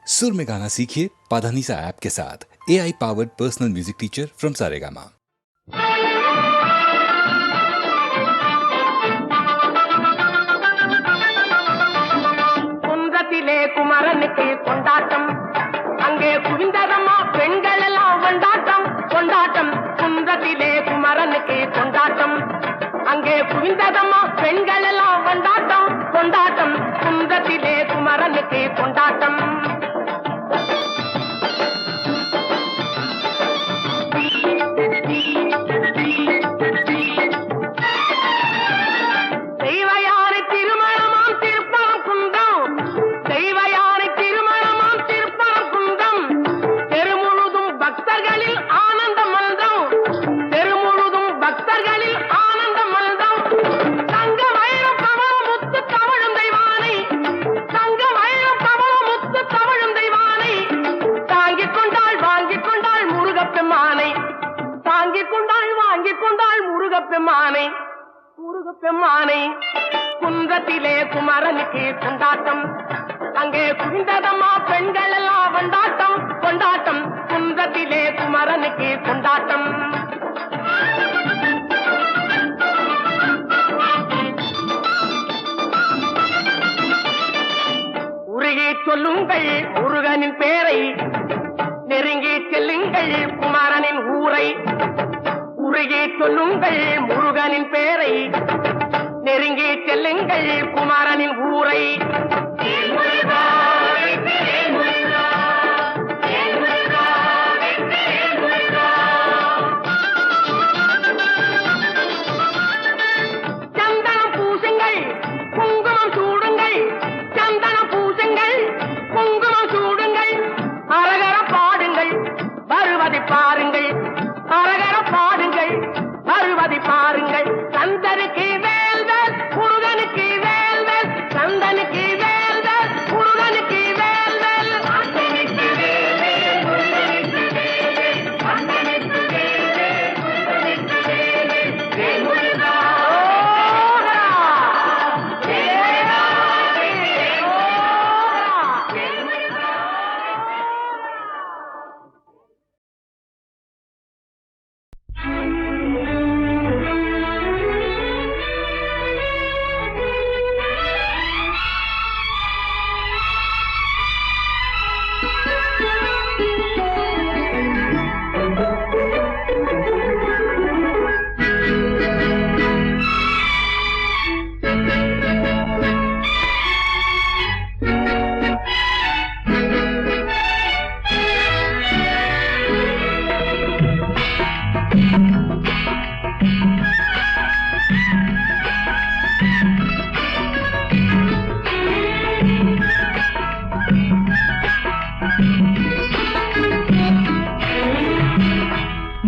सुर में गाना सीखिए पाधानीसा ऐप के साथ। AI powered personal music teacher from Saregama. குன்றத்திலே குமரனுக்கு கொண்டாட்டம், அங்கே குவிந்ததம்மா பெண்கள் எல்லாம் கொண்டாட்டம் கொண்டாட்டம். குன்றத்திலே குமரனுக்கு கொண்டாட்டம், அங்கே குவிந்ததம்மா பெண்கள் எல்லாம் கொண்டாட்டம் கொண்டாட்டம். குன்றத்திலே குமரனுக்கு கொண்டாட்டம். முருகப்பெம்மானை குன்றத்திலே குமரனுக்கு கொண்டாட்டம், அங்கே குவிந்ததம்மா பெண்கள் எல்லாம் கொண்டாட்டம் கொண்டாட்டம். குன்றத்திலே குமரனுக்கு கொண்டாட்டம். உருகி சொல்லுங்கள் முருகனின் பேரை, நெருங்கி செல்லுங்கள் குமரனின் ஊரை. உருகி சொல்லுங்கள் முருகனின் பேரை, நெருங்கி செல்லுங்கள் குமரனின் ஊரை. சந்தனம் பூசுங்கள் குங்குமம் சூடுங்கள், சந்தனம் பூசுங்கள் குங்குமம் சூடுங்கள். அரகர பாடுங்கள் வருவதை பாருங்கள், அரகர பாடுங்கள் வருவதை பாருங்கள். சந்தனுக்கு வேல்வேல் முருகனுக்கு வேல்வேல், சந்தனுக்கு வேல்வேல் முருகனுக்கு வேல்வேல். சந்தனுக்கு வேல்வேல் முருகனுக்கு வேல்வேல், சந்தனுக்கு வேல்வேல் முருகனுக்கு வேல்வேல். வேல் முருகா வேலா வேல் முருகா.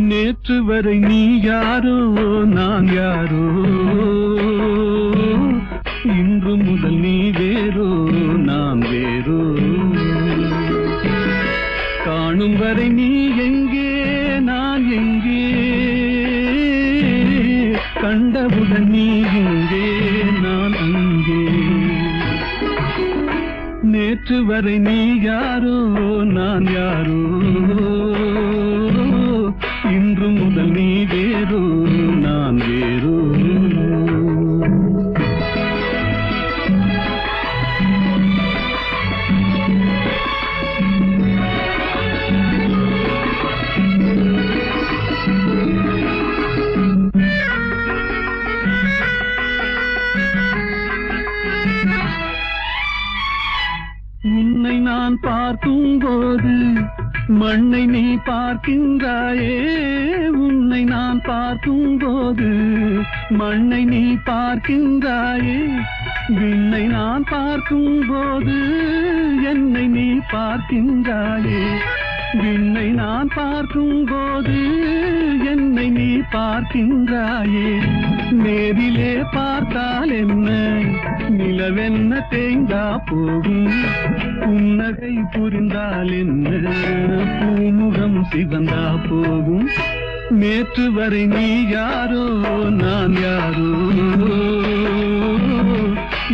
நேற்று வரை நீ யாரோ நான் யாரோ, இன்று முதல் நீ வேறோ நான் வேறோ. காணும் வரை நீ எங்கே நான் எங்கே, கண்டவுடன் நீ இங்கே நான் அங்கே. நேற்று வரை நீ யாரோ நான் யாரோ, இன்று முதல் நீ வேறோ நான் வேறோ. உன்னை நான் பார்க்கும் போது மண்ணை நீ பார்க்கின்றாயே, உன்னை நான் பார்க்கும் போது மண்ணை நீ பார்க்கின்றாயே. விண்ணை நான் பார்க்கும் போது என்னை நீ பார்க்கின்றாயே. விண்ணை நான் பார்க்கும் போது என்னை நீ பார்க்கின்றாயே. நேரிலே பார்த்தால் என்ன நிலவென்ன தேய்ந்தா போகும், புன்னகை புரிந்தால் என்ன பூமுகம் சிவந்தா போகும். நேற்று வரை நீ யாரோ நான் யாரோ,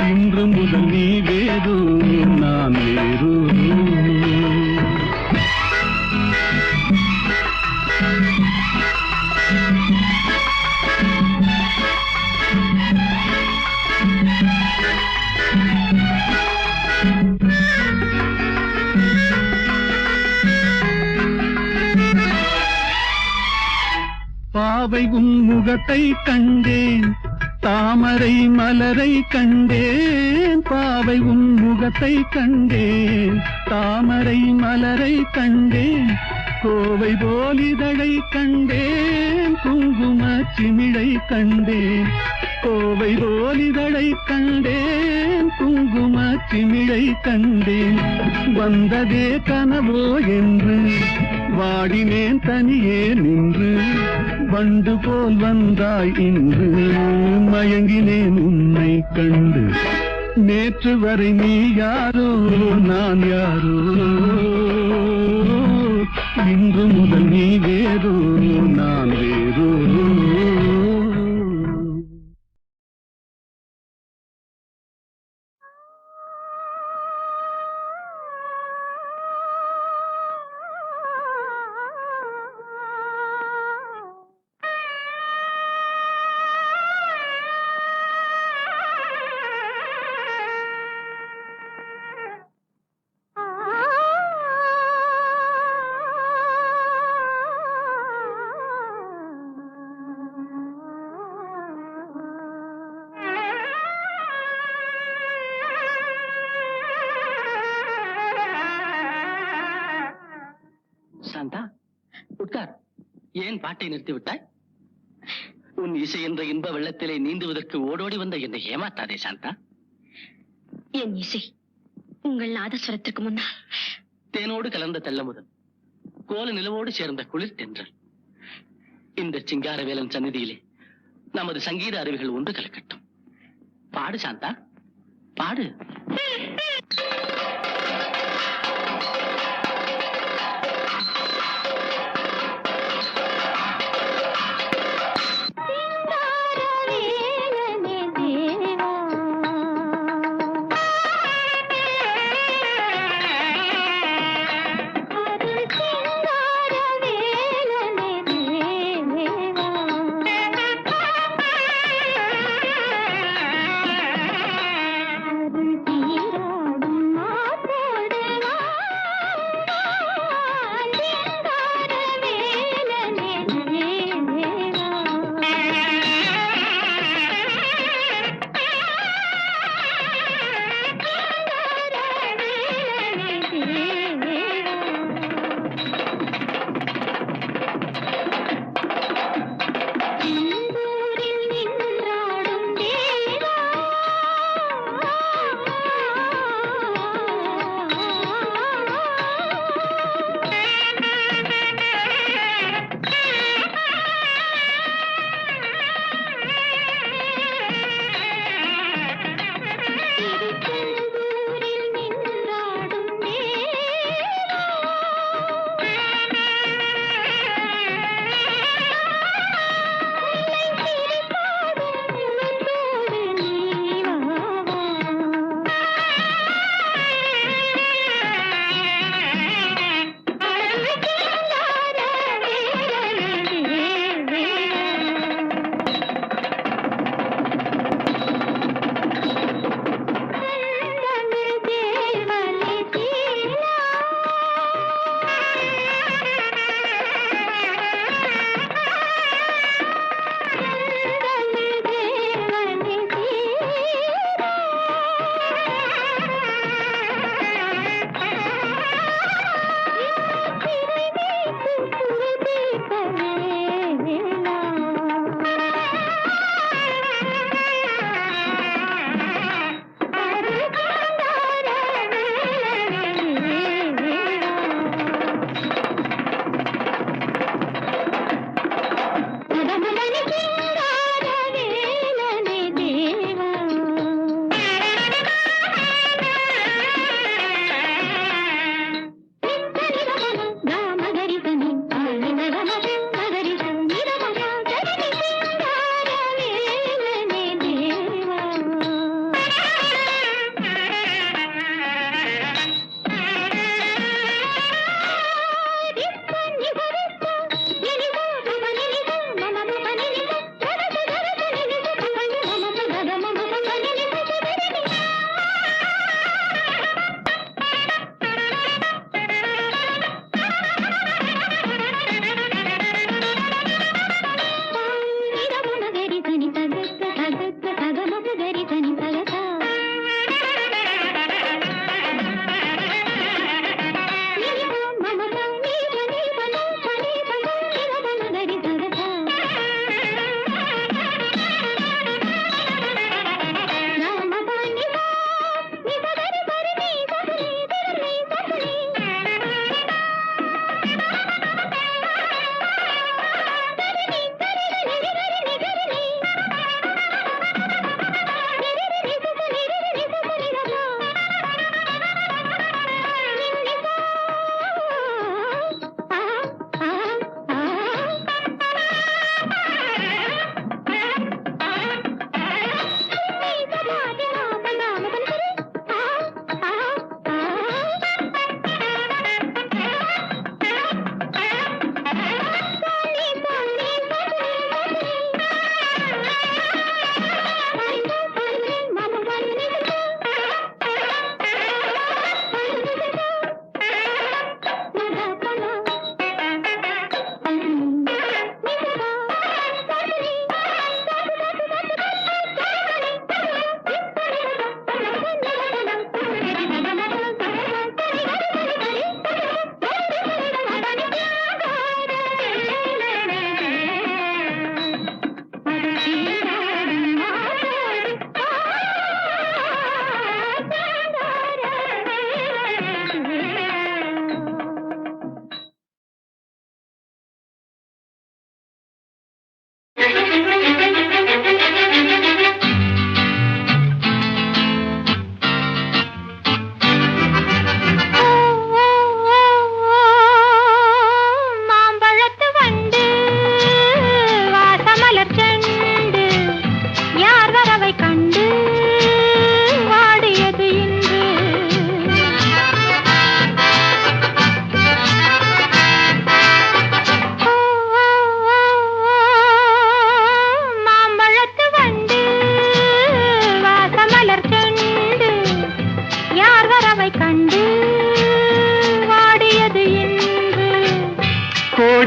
இன்று முதல் நீ வேறோ நான் வேறோ. பாவை உன் முகத்தை கண்டேன், தாமரை மலரை கண்டேன். பாவை உன் முகத்தை கண்டேன், தாமரை மலரை கண்டேன். கோவை போலிதழை கண்டேன், குங்கும சிமிழை கண்டேன். கோவை போலிதழை கண்டேன், குங்கும சிமிழை கண்டேன். வந்ததே கனவோ என்று வாடினேன் தனியே நின்று, வண்டு போல் வந்தாய் இன்று, மயங்கினேன் உன்னை கண்டு. நேற்று வரை நீ யாரோ நான் யாரோ, இன்று முதல் நீ வேறோ நான் வேறோ. சாந்தா, உட்கார். ஏன் பாட்டை நிறுத்தி விட்டாய்? உன் இசை என்ற இன்ப வெள்ளத்திலே நீந்துவதற்கு ஓடோடி வந்த என்னை ஏமாத்தாதே சாந்தா. என் இசை உங்கள் நாதஸ்வரத்திற்கு முன்னால் தேனோடு கலந்த தெல்லமுதல், கோல நிலவோடு சேர்ந்த குளிர் தென்றல். இந்த சிங்காரவேலன் சந்நிதியிலே நமது சங்கீத அருவிகள் ஒன்று கலக்கட்டும். பாடு சாந்தா, பாடு. நீ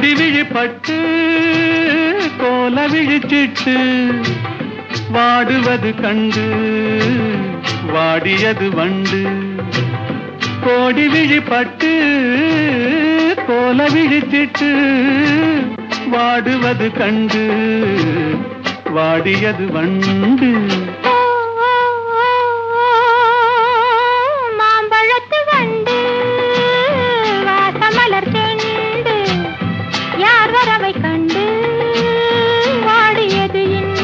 கோடி விழிப்பட்டு கோல விழிச்சிட்டு வாடுவது கண்டு வாடியது வண்டு. கோடி விழிப்பட்டு கோல விழிச்சிட்டு வாடுவது கண்டு வாடியது வண்டு. மாம்பழத்து வண்டு வாசமலர் செண்டு யார் வரவை கண்டு வாடியது இன்று.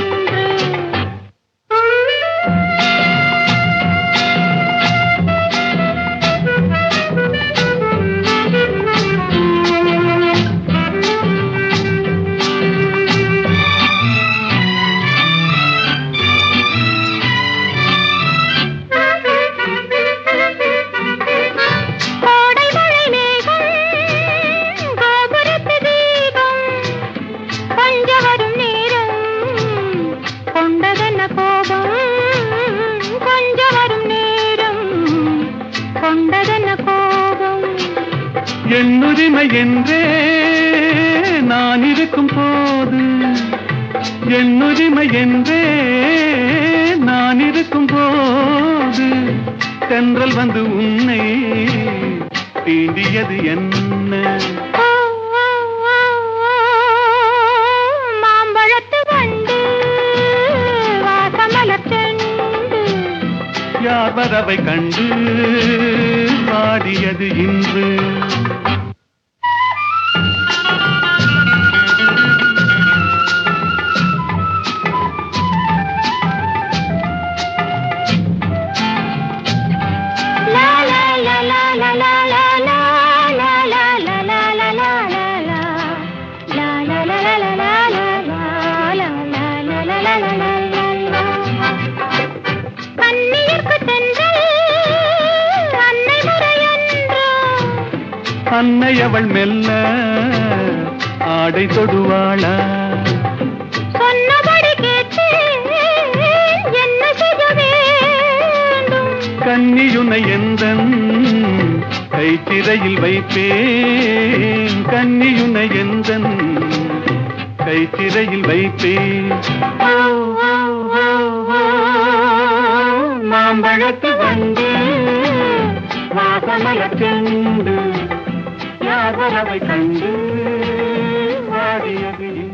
என்னுரிமை என்றே நான் இருக்கும் போது, என்னுரிமை என்றே நான் இருக்கும் போது தென்றல் வந்து உன்னை தீண்டியது என்ன? மாம்பழத்து வண்டு வாசமலர் செண்டு யார் வரவை கண்டு வாடியது இன்று. அன்னை அவள் மெல்ல ஆடை தொடுவாளா? சொன்னபடி கேட்டு என்ன செய்ய வேண்டும்? கன்னியுனை எந்தன் கைத்திரையில் வைப்பேன், கன்னியுனை எந்தன் கைத்திரையில் வைப்பேன். மாம்பழத்து வந்து வாசமலர் செண்டு யார் வரவை கண்டு வாடியது இன்று.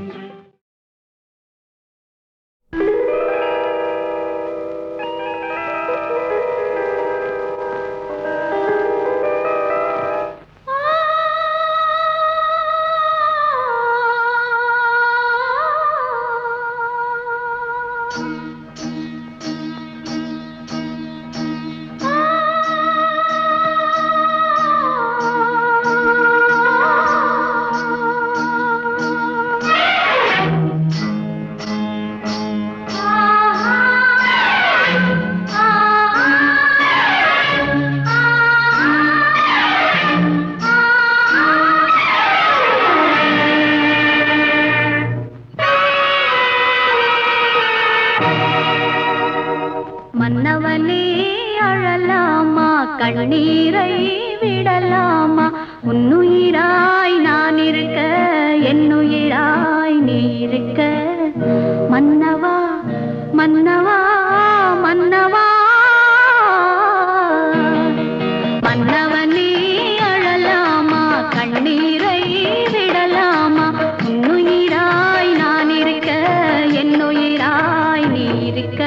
மன்னவனே அழலாமா கண்ணீரை விடலாமா? உன்னுயிராய் நான் இருக்க என்னுயிராய் நீ இருக்க. மன்னவா மன்னவா மன்னவா மன்னவனே அழலாமா கண்ணீரை விடலாமா? உன்னுயிராய் நான் இருக்க என்னுயிராய் நீ இருக்க.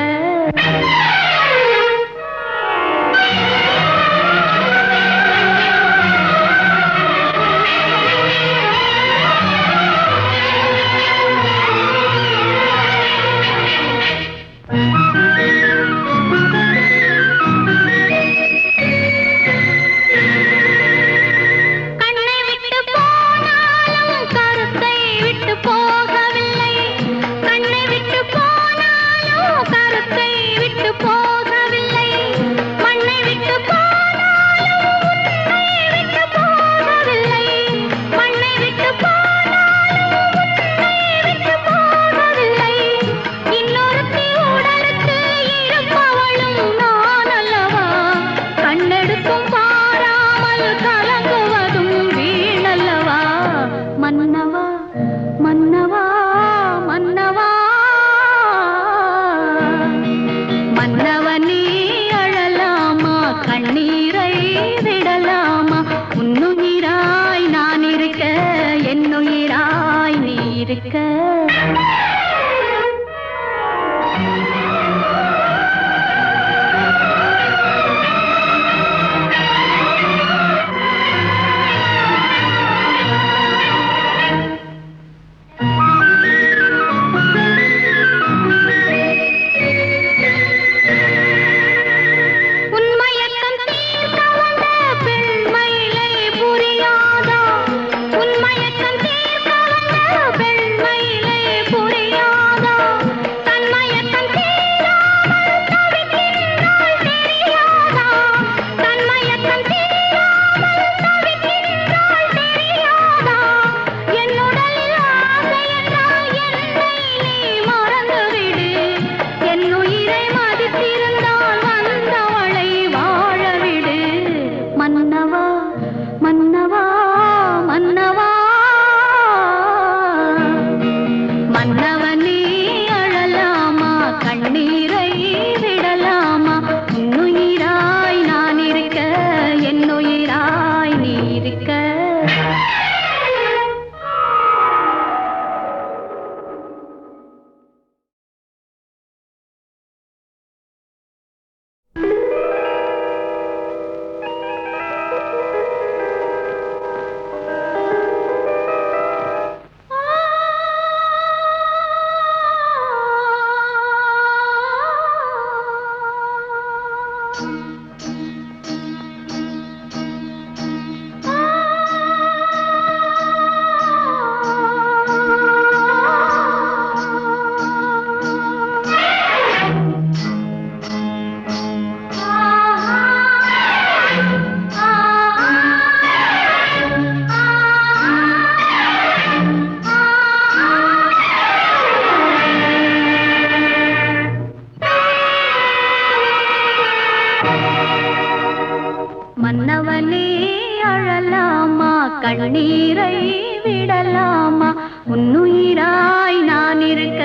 கண்ணீரை விடலாமா உன்னுயிராய் நான் இருக்க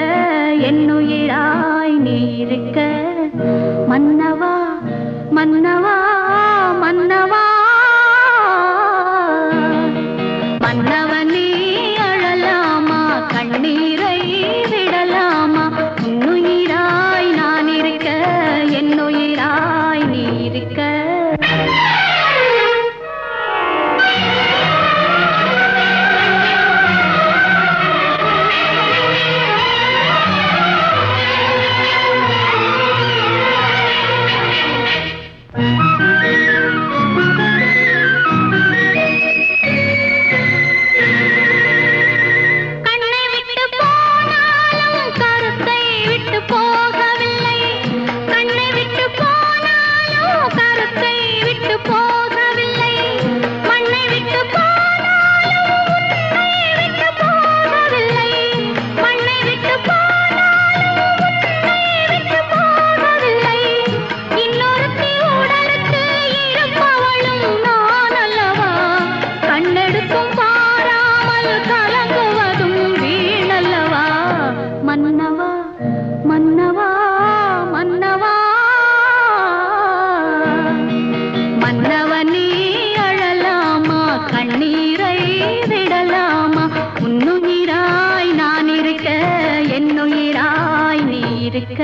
என்னுயிராய் நீ இருக்க மன்னவா மன்னவா மன்னவா மன்னவனே அழலாமா கண்ணீரை விடலாமா உன்னுயிராய் நான் இருக்க என்னுயிராய் நீ இருக்க மன்னவா மன்னவா மன்னவா மன்னவனே அழலாமா கண்ணீரை விடலாமா உன்னுயிராய் நான் இருக்க என்னுயிராய் நீ இருக்க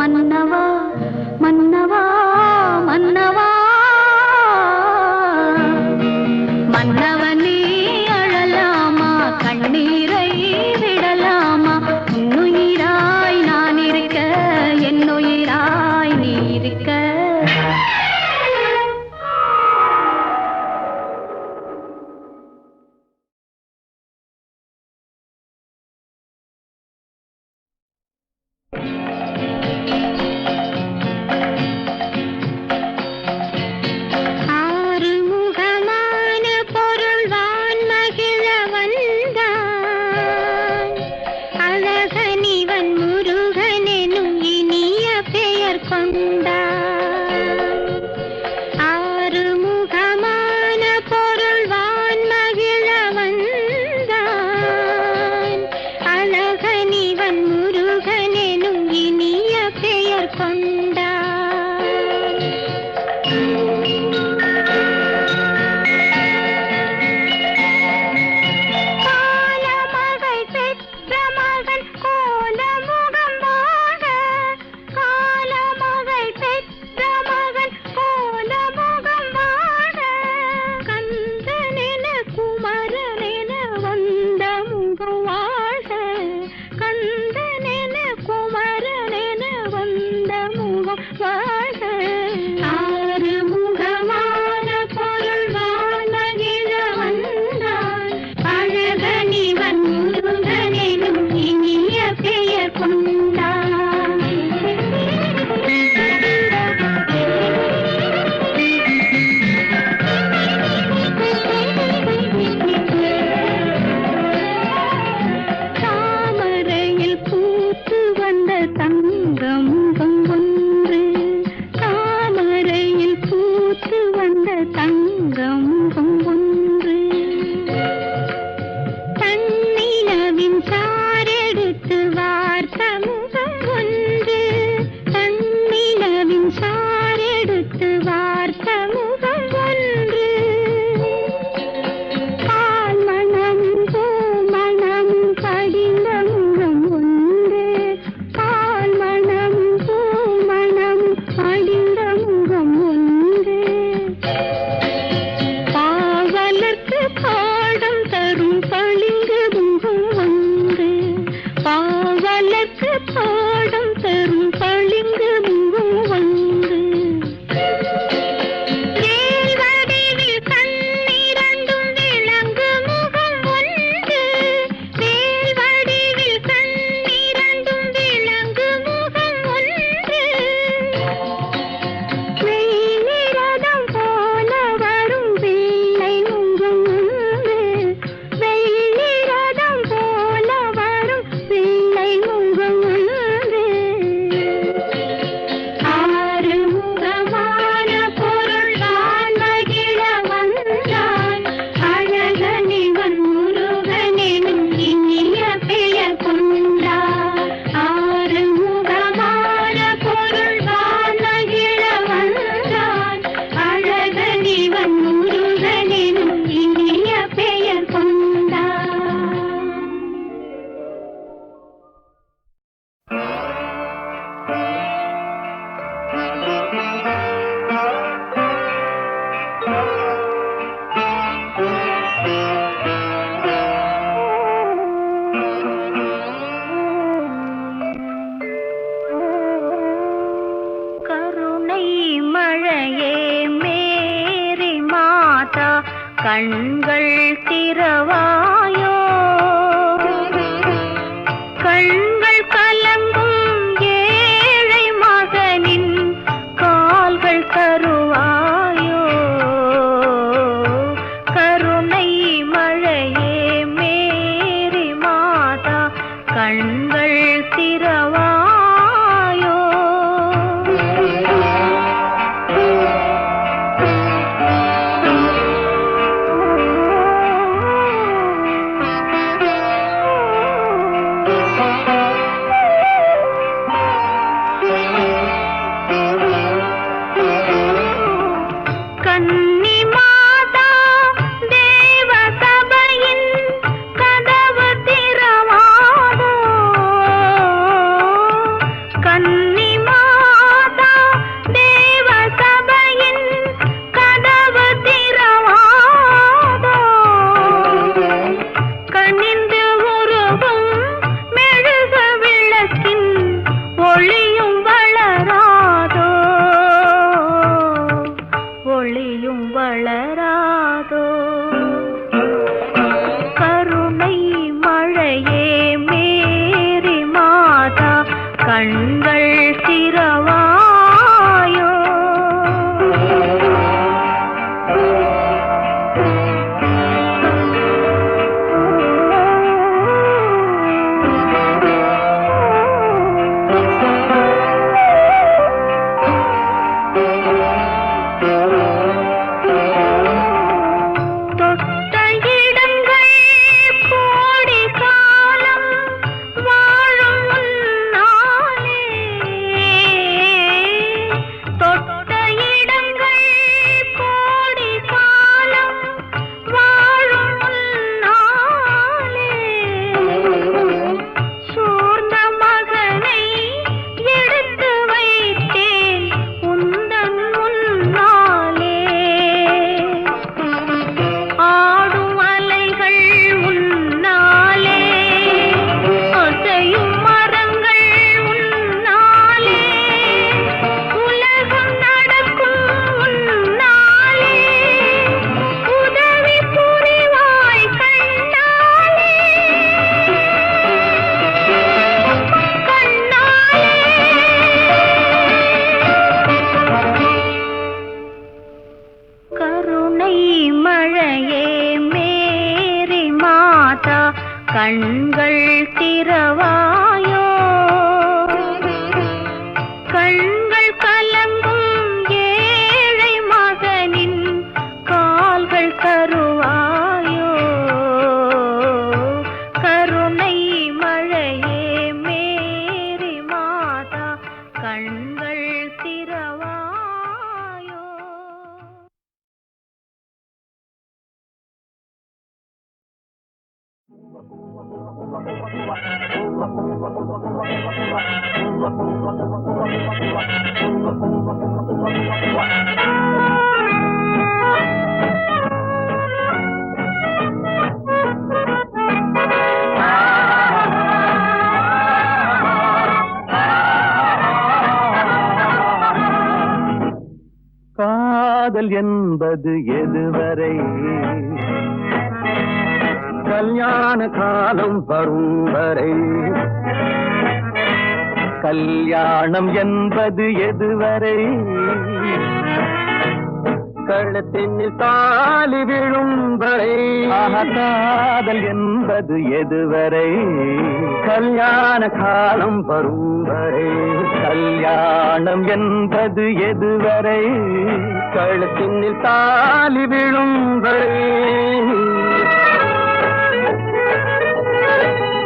மன்னவா மன்னவா மன்னவா மன்னவனே அழலாமா கண்ணீரை விடலாமா உன்னுயிராய் நான் இருக்க என்னுயிராய் நீ இருக்க கந்தனென குமரனென வந்த ஆடம் தரும் பளிங்கு முகம் வந்து வேல்வடிவில் கண்ணிரண்டும் விளங்கு முகம் ஒன்று வேல்வடிவில் கண்ணிரண்டும் விளங்கு முகம் ஒன்று வெயிலிரதம் போல வரும் வெள்ளை முகம் ஒன்று வெயிலிரதம் போல வரும் வெள்ளை முகம் ஒன்று ஆறு முகமான பொருள் நான் மகிழ வந்தான் அழகனிவன் முருகனெனும் இனிய பெயர் கொண்டான் ஆறு முகமான பொருள் நான் மகிழ வந்தான் அழகனிவன் முருகனெனும் இனிய பெயர் கொண்டான் கருணை மழையே மேரி மாதா கண்கள் திறவாயோ கண்கள் கலங்கும் ஏழை மகனின் கால்கள் கருவாயோ கருணை மழையே மேரி மாதா கண்கள் திறவாயோ கன்னி மாதா தேவ சபையின் கதவு திறவாதோ கன்னி மாதா தேவ சபையின் கதவு திறவாதோ கனிந்து உருகும் மெழுகு விளக்கின் ஒளியும் வளராதோ ஒளியும் வளராதோ கருணை மழையே மேரி மாதா கண்கள் திறவாயோ தொட்ட இடங்கள் கோடி காலம் வாழும் முன்னாலே தொட்ட இடங்கள் கோடி காலம் வாழும் முன்னாலே சூர்ந்த மகனை எடுத்து வைத்தேன் உந்தன் முன்னாலே ஆடும் அலைகள் உன்னாலே அசையும் மரங்கள் உன்னாலே உலகம் நடக்கும் உன்னாலே உதவி புரிவாய் கண்ணாலே கருணை மழையே மேரி மாதா கண்கள் திறவாயோ கண்கள் கலங்கும் ஏழை மகனின் கால்கள் கருவாயோ கருணை மழையே மேரி மாதா கண்கள் திறவாயோ காதல் என்பது எதுவரை கல்யாண காலம் வரும் வரை கல்யாணம் என்பது எதுவரை கழுத்தினில் தாலி விழும் வரை காதல் என்பது எதுவரை கல்யாண காலம் வரும் வரை கல்யாணம் என்பது எதுவரை கழுத்தினில் தாலி விழும் வரை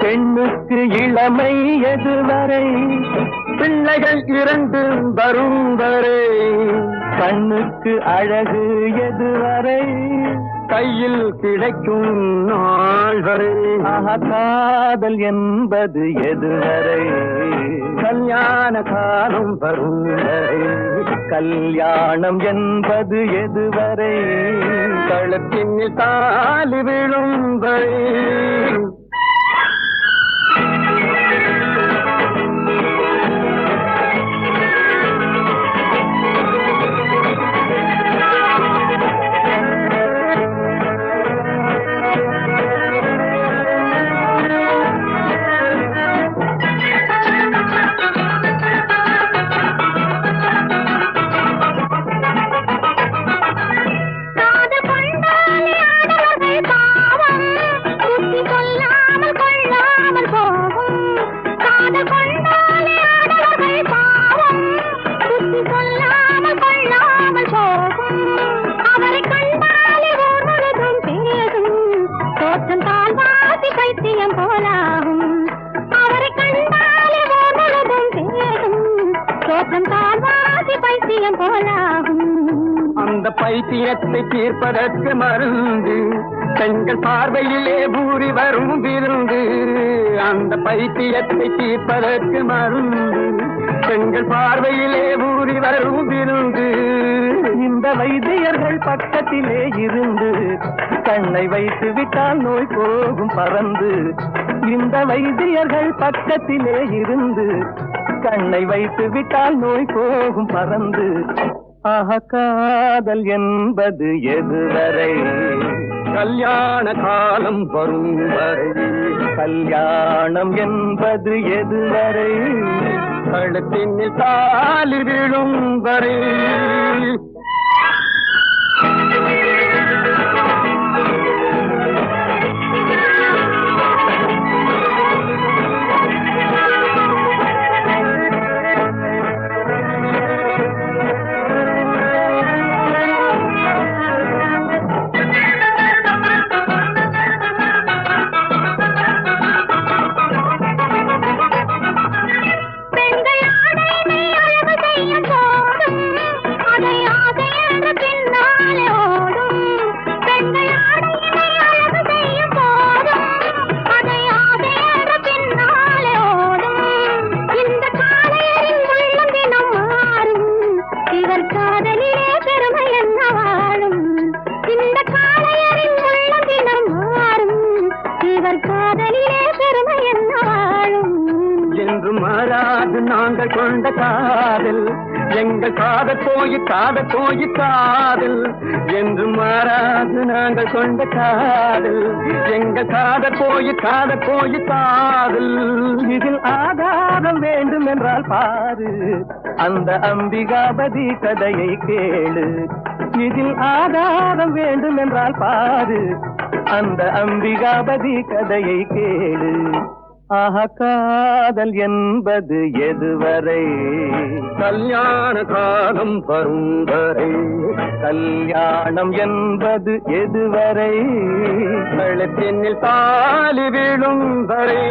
பெண்ணுக்கு இளமை எதுவரை பிள்ளைகள் இரண்டு வரும் வரை கண்ணுக்கு அழகு எதுவரை கையில் கிடைக்கும் நாள் வரை காதல் என்பது எதுவரை கல்யாண காலம் வரும் வரை கல்யாணம் என்பது எதுவரை கழுத்தினில் தாலி விழும் வரை அந்த பைத்தியத்தை தீர்ப்பதற்கு மருந்து பெண்கள் பார்வையிலே பூரி வரும் விருந்து அந்த பைத்தியத்தை தீர்ப்பதற்கு மருந்து பெண்கள் பார்வையிலே பூரி வரும் விருந்து இந்த வைத்தியர்கள் பக்கத்திலே இருந்து கண்ணை வைத்து விட்டால் நோய் போகும் பறந்து இந்த வைத்தியர்கள் பக்கத்திலே இருந்து கண்ணை வைத்து விட்டால் நோய் போகும் பறந்து காதல் என்பது எதுவரை கல்யாண காலம் வரும் வரை கல்யாணம் என்பது எதுவரை கழுத்தினில் தாலி விழும் வரை நாங்கள் கொண்ட காதல் எங்கள் காதல் போய் காதல் என்று மாறாது நாங்கள் கொண்ட காதல் எங்கள் காதல் போய் காதல் இதில் ஆதாரம் வேண்டும் என்றால் பாரு அந்த அம்பிகாபதி கதையை கேளு இதில் ஆதாரம் வேண்டும் என்றால் பாரு அந்த அம்பிகாபதி கதையை கேளு காதல் என்பது எதுவரை கல்யாண காலம் வரும் வரை கல்யாணம் என்பது எதுவரை கழுத்தினில் தாலி விழும் வரை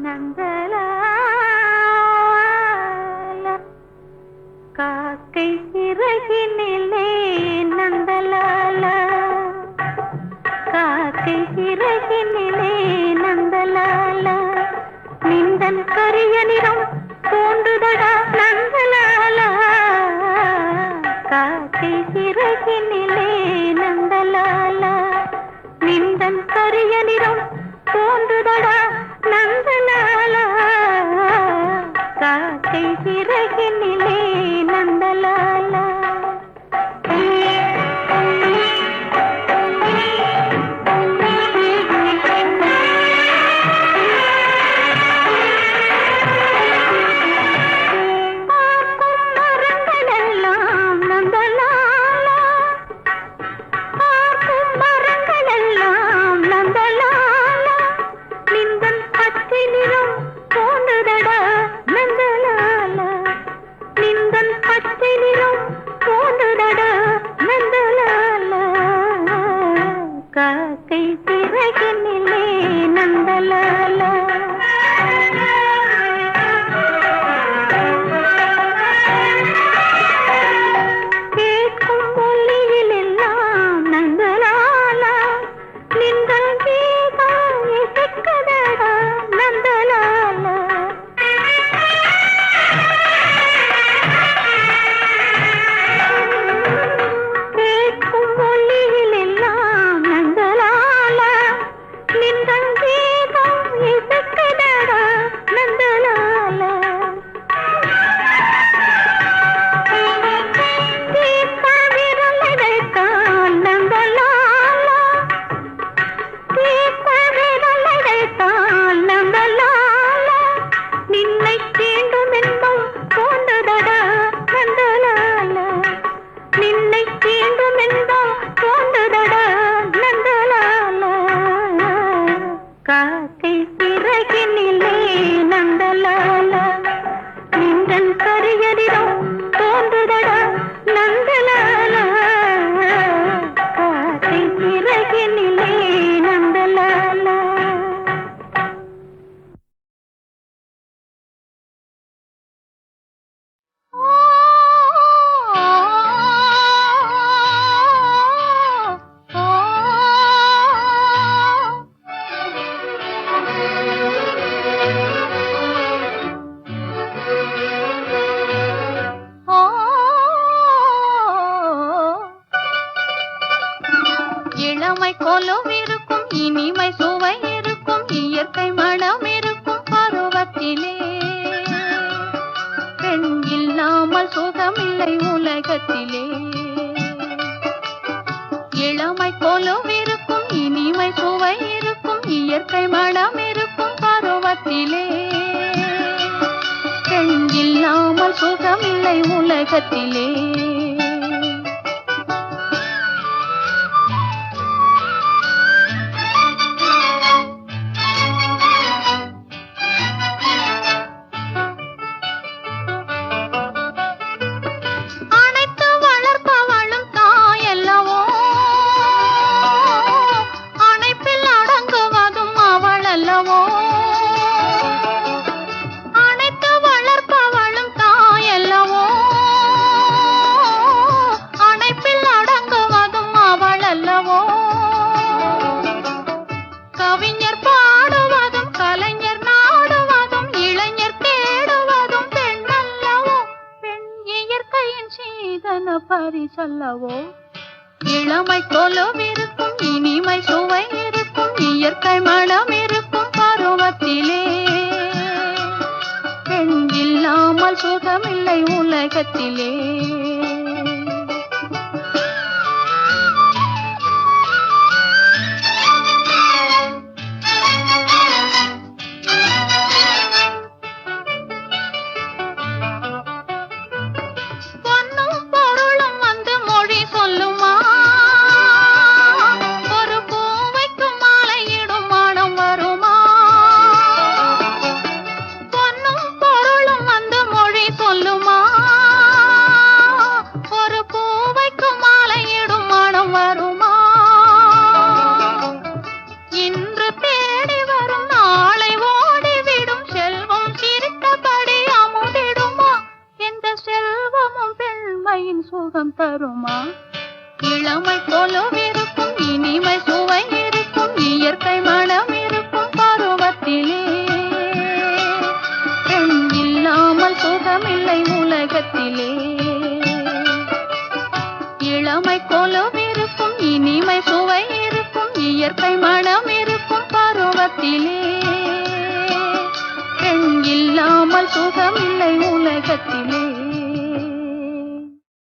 நந்த காக்கை சிறகினிலே நந்தலாலா நிந்தன் கரிய நிறம் தோன்றுதடா நந்தலாலா காக்கை சிறகினிலே நந்தலாலா காக்கை சிறகினிலே நந்தலாலா கேட்கும் மொழியில் எல்லாம் நந்தலாலா நின்றல் கீதம் இசைக்குதடா நந்தலாலா கேட்கும் மொழியில் எல்லாம் நந்தலாலா நின்றல் கீதம் இசைக்குதடா நந்தலாலா தீர்த்த விரலடைத்தான் நந்தலாலா தீர்த்த விரலடைத்தான் நந்தலாலா நின்னை தீண்டும் இன்பம் தோன்றுதடா நந்தலாலா நின்னை தீண்டும் இன்பம் தோன்றுதடா நந்தலாலா காக்கை சிறகினிலே நந்தலாலா நின்றன் கரியரிடம் தோன்றுதடா நந்தலாலா காக்கை சிறகினிலே நந்தலாலா இளமை கொலும் இருக்கும் இனிமை சுவை இருக்கும் இயற்கை மனம் இருக்கும் பருவத்திலே பெண் இல்லாமல் சுகமில்லை உலகத்திலே இளமை கொலும் இருக்கும் இனிமை சுவை இருக்கும் இயற்கை மனம் இருக்கும் பருவத்திலே பெண் இல்லாமல் சுகமில்லை உலகத்திலே அனைத்து வளர்ப்பவளும் தாயல்லவோ அணைப்பில் அடங்குவதும் அவள் அல்லவோ அனைத்து வளர்ப்பவளும் தாயல்லவோ அணைப்பில் அடங்குவதும் அவள் அல்லவோ கவிஞர் பாடுவதும் கலைஞர் நாடுவதும் இளைஞர் தேடுவதும் பெண் அல்லவோ பெண் இயற்கையின் சீதன பரிசல்லவோ இளமை கொலும் இருக்கும் இனிமை சுவை இருக்கும் இயற்கை மனம் இருக்கும் பருவத்திலே பெண் இல்லாமல் சுகமில்லை உலகத்திலே பொன்னும் பொருளும் வந்து மொழி சொல்லுமா ஒரு பூவைக்கும் மாலையிடும் மனம் வருமா பொன்னும் பொருளும் வந்து மொழி சொல்லுமா ஒரு பூவைக்கும் மாலையிடும் மனம் வருமா இன்று தேடி வரும் நாளை ஓடிவிடும் செல்வம் சிரித்தபடி அமுதிடுமா எந்த செல்வமும் பெண்மையின் சுகம் தருமா இளமை போலும் இருக்கும் இனிமை சுவை இருக்கும் இயற்கை மனம் இருக்கும் பருவத்திலே பெண் இல்லாமல் சுகமில்லை உலகத்திலே கொலுவிருக்கும் இனிமை சுவை இருக்கும் இயற்கை மனம் இருக்கும் பருவத்திலே பெண் இல்லாமல் சுகமில்லை உலகத்திலே